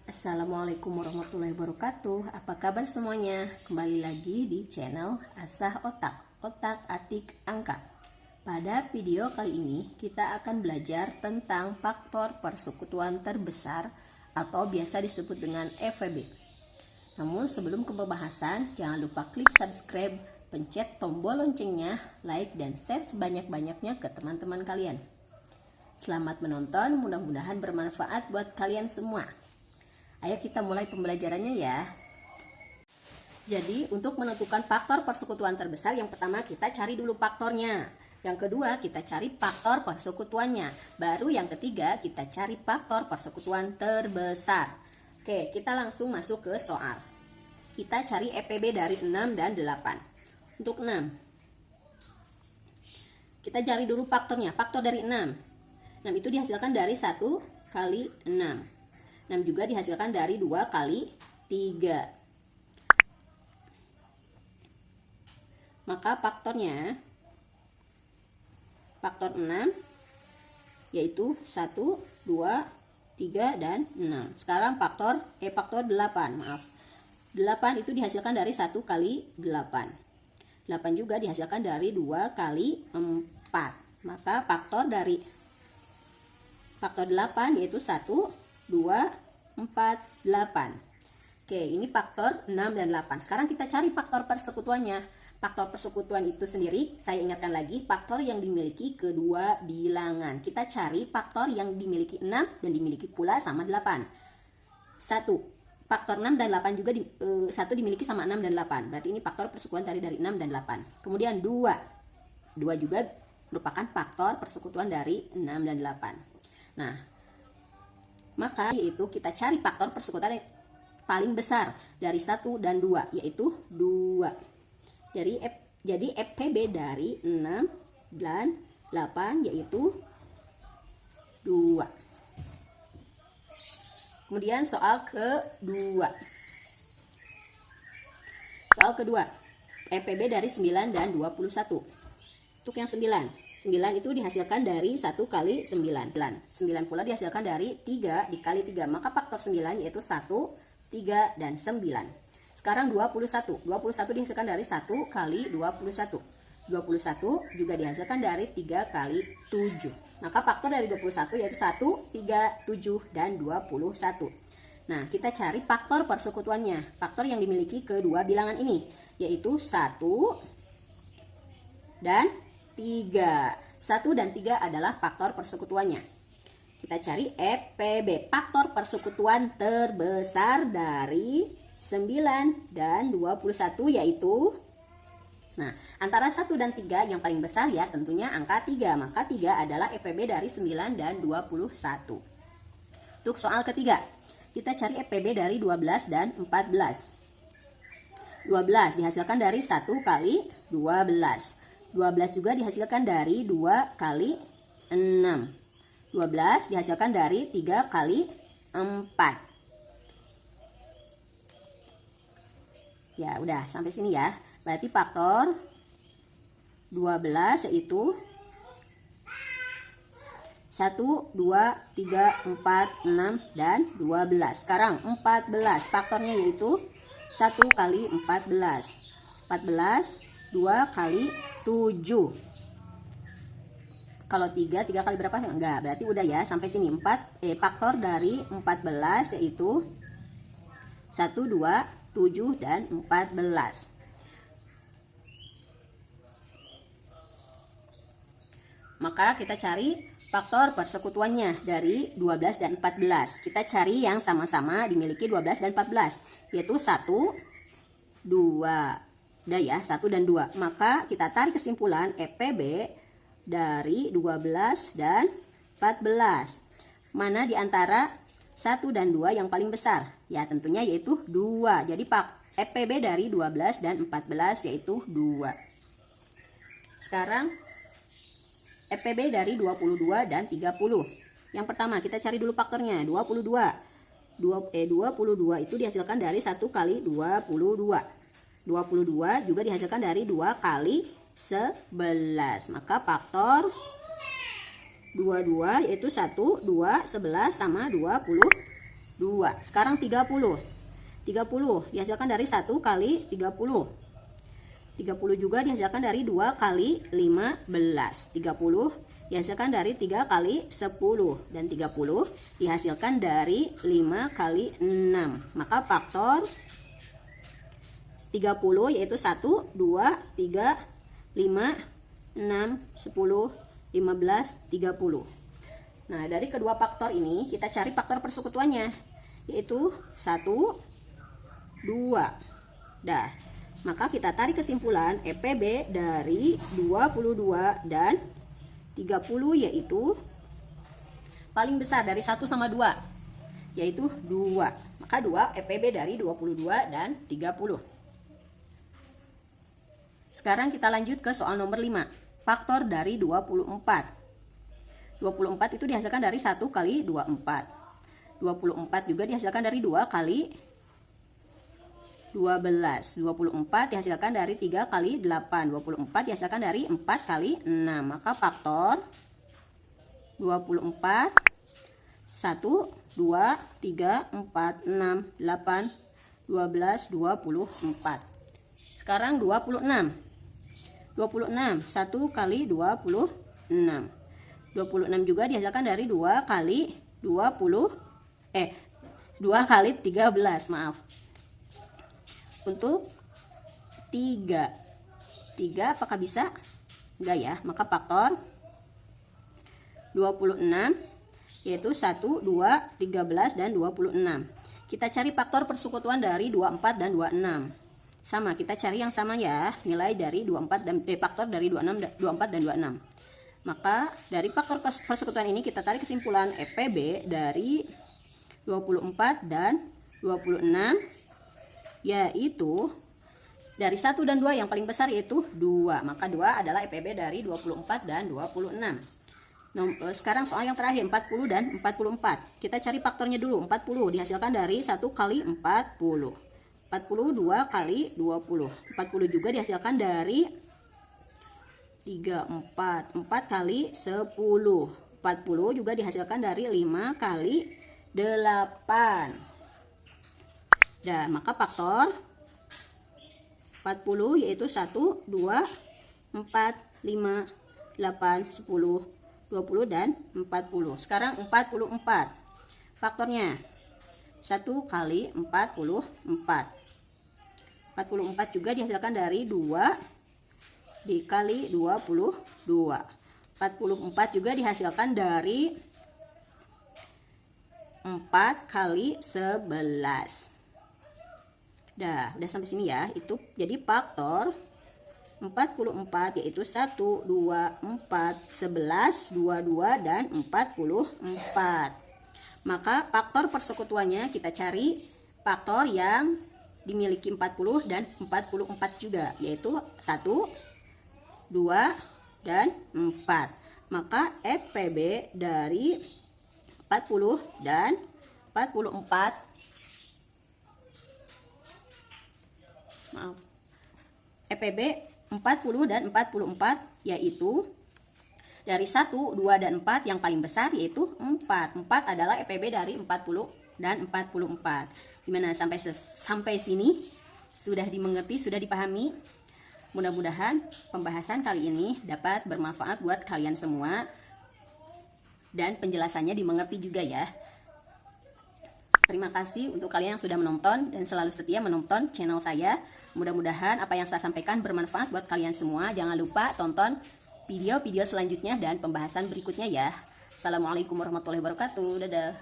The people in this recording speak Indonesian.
Assalamualaikum warahmatullahi wabarakatuh. Apa kabar semuanya? Kembali lagi di channel Asah Otak, Otak Atik Angka. Pada video kali ini kita akan belajar tentang faktor persekutuan terbesar atau biasa disebut dengan FPB. Namun sebelum ke pembahasan, jangan lupa klik subscribe, pencet tombol loncengnya, like dan share sebanyak-banyaknya ke teman-teman kalian. Selamat menonton, mudah-mudahan bermanfaat buat kalian semua. Ayo kita mulai pembelajarannya ya. Jadi untuk menentukan faktor persekutuan terbesar, yang pertama kita cari dulu faktornya. Yang kedua kita cari faktor persekutuannya. Baru yang ketiga kita cari faktor persekutuan terbesar. Oke, kita langsung masuk ke soal. Kita cari EPB dari 6 dan 8. Untuk 6, kita cari dulu faktornya. Faktor dari 6 itu dihasilkan dari 1 kali 6. 6 juga dihasilkan dari 2 kali 3. Maka faktornya, faktor 6 yaitu 1, 2, 3, dan 6. Sekarang faktor 8, maaf. 8 itu dihasilkan dari 1 kali 8. 8 juga dihasilkan dari 2 kali 4. Maka faktor 8 yaitu 1, 2, 4, 8. Oke, ini faktor 6 dan 8. Sekarang kita cari faktor persekutuannya. Faktor persekutuan itu sendiri, saya ingatkan lagi, faktor yang dimiliki kedua bilangan. Kita cari faktor yang dimiliki 6 dan dimiliki pula sama 8. 1. Faktor 6 dan 8 juga 1 dimiliki sama 6 dan 8. Berarti ini faktor persekutuan dari 6 dan 8. Kemudian 2. 2 juga merupakan faktor persekutuan dari 6 dan 8. Nah, maka yaitu kita cari faktor persekutuan yang paling besar dari 1 dan 2, yaitu 2. Jadi FPB dari 6 dan 8 yaitu 2. Kemudian soal kedua. Soal kedua, FPB dari 9 dan 21. Untuk yang 9 itu dihasilkan dari 1 kali 9. 9 pula dihasilkan dari 3 dikali 3. Maka faktor 9 yaitu 1, 3, dan 9. Sekarang 21. 21 dihasilkan dari 1 kali 21. 21 juga dihasilkan dari 3 kali 7. Maka faktor dari 21 yaitu 1, 3, 7, dan 21. Nah, kita cari faktor persekutuannya. Faktor yang dimiliki kedua bilangan ini yaitu 1 dan 3. 1 dan 3 adalah faktor persekutuannya. Kita cari FPB, faktor persekutuan terbesar dari 9 dan 21 yaitu, nah, antara 1 dan 3 yang paling besar ya tentunya angka 3. Maka 3 adalah FPB dari 9 dan 21. Untuk soal ketiga, kita cari FPB dari 12 dan 14. 12 dihasilkan dari 1 kali 12. 12 juga dihasilkan dari 2 kali 6. 12 dihasilkan dari 3 kali 4. Ya, udah sampai sini ya. Berarti faktor 12 yaitu 1, 2, 3, 4, 6, dan 12. Sekarang 14. Faktornya yaitu 1 kali 14. 14, 2 kali 7. Kalau 3 kali berapa? Enggak, berarti udah ya sampai sini. Faktor dari 14 yaitu 1, 2, 7, dan 14. Maka kita cari faktor persekutuannya dari 12 dan 14. Kita cari yang sama-sama dimiliki 12 dan 14, yaitu 1, 2. Udah ya, 1 dan 2. Maka kita tarik kesimpulan FPB dari 12 dan 14. Mana di antara 1 dan 2 yang paling besar? Ya, tentunya yaitu 2. Jadi FPB dari 12 dan 14 yaitu 2. Sekarang FPB dari 22 dan 30. Yang pertama kita cari dulu faktornya. 22 itu dihasilkan dari 1 kali 22. 22 juga dihasilkan dari 2 kali 11. Maka faktor 22 yaitu 1, 2, 11 sama 22. 2. Sekarang 30. 30 dihasilkan dari 1 kali 30. 30 juga dihasilkan dari 2 kali 15. 30 dihasilkan dari 3 kali 10. Dan 30 dihasilkan dari 5 kali 6. Maka faktor 30 yaitu 1, 2, 3, 5, 6, 10, 15, 30. Nah, dari kedua faktor ini kita cari faktor persekutuannya, yaitu 1, 2. Dah, maka kita tarik kesimpulan EPB dari 22 dan 30 yaitu paling besar dari 1 sama 2, yaitu 2. Maka 2 EPB dari 22 dan 30. Sekarang kita lanjut ke soal nomor 5. Faktor dari 24. 24 itu dihasilkan dari 1 kali 24. 24 juga dihasilkan dari 2 kali 12. 24 dihasilkan dari 3 kali 8. 24 dihasilkan dari 4 kali 6. Maka faktor 24 1, 2, 3, 4, 6, 8, 12, 24. Sekarang 26. 26 1 kali 26. 26 juga dihasilkan dari 2 kali 2 kali 13, maaf. Untuk 3 apakah bisa? Enggak ya. Maka faktor 26 yaitu 1, 2, 13 dan 26. Kita cari faktor persekutuan dari 24 dan 26. Sama, kita cari yang sama ya, nilai dari 24 dan faktor dari 24 dan 26. Maka dari faktor persekutuan ini kita tarik kesimpulan EPB dari 24 dan 26 yaitu dari 1 dan 2 yang paling besar yaitu 2. Maka 2 adalah EPB dari 24 dan 26. Sekarang soal yang terakhir 40 dan 44. Kita cari faktornya dulu. 40 dihasilkan dari 1 kali 40. 40 2 kali 20. 40 juga dihasilkan dari 3, 4 kali 10. 40 juga dihasilkan dari 5 kali 8. Dah, maka faktor 40 yaitu 1, 2, 4, 5, 8, 10, 20 dan 40. Sekarang 44. Faktornya 1 kali 44. 44 juga dihasilkan dari 2 dikali 22. 44 juga dihasilkan dari 4 kali 11. Udah sampai sini ya. Itu jadi faktor 44 yaitu 1, 2, 4, 11, 22 dan 44. Maka faktor persekutuannya kita cari faktor yang dimiliki 40 dan 44 juga, yaitu 1, 2, dan 4. Maka EPB dari 40 dan 44 EPB 40 dan 44 yaitu dari 1, 2, dan 4 yang paling besar yaitu 4. 4 adalah EPB dari 40 dan 44. Gimana sampai sini? Sudah dimengerti, sudah dipahami? Mudah-mudahan pembahasan kali ini dapat bermanfaat buat kalian semua dan penjelasannya dimengerti juga ya. Terima kasih untuk kalian yang sudah menonton dan selalu setia menonton channel saya. Mudah-mudahan apa yang saya sampaikan bermanfaat buat kalian semua. Jangan lupa tonton video-video selanjutnya dan pembahasan berikutnya ya. Assalamualaikum warahmatullahi wabarakatuh. Dadah.